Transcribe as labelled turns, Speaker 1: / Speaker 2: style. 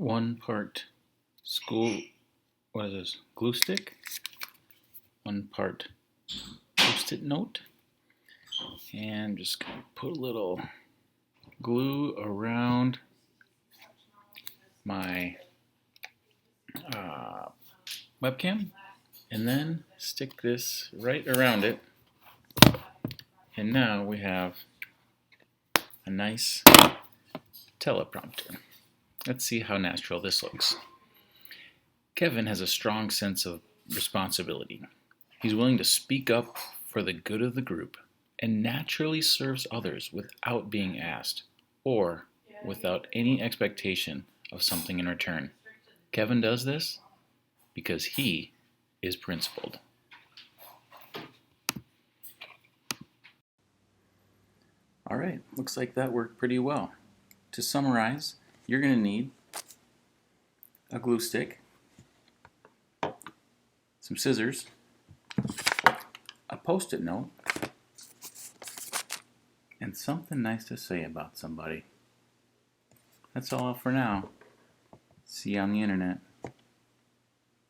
Speaker 1: 1 part glue stick, 1 part Post-it note, and I'm just going to put a little glue around my webcam, and then stick this right around it, and now we have a nice teleprompter. Let's see how natural this looks. Kevin has a strong sense of responsibility. He's willing to speak up for the good of the group and naturally serves others without being asked or without any expectation of something in return. Kevin does this because he is principled. Alright, looks like that worked pretty well. To summarize, you're going to need a glue stick, some scissors, a Post-it note, and something nice to say about somebody. That's all for now. See you on the internet.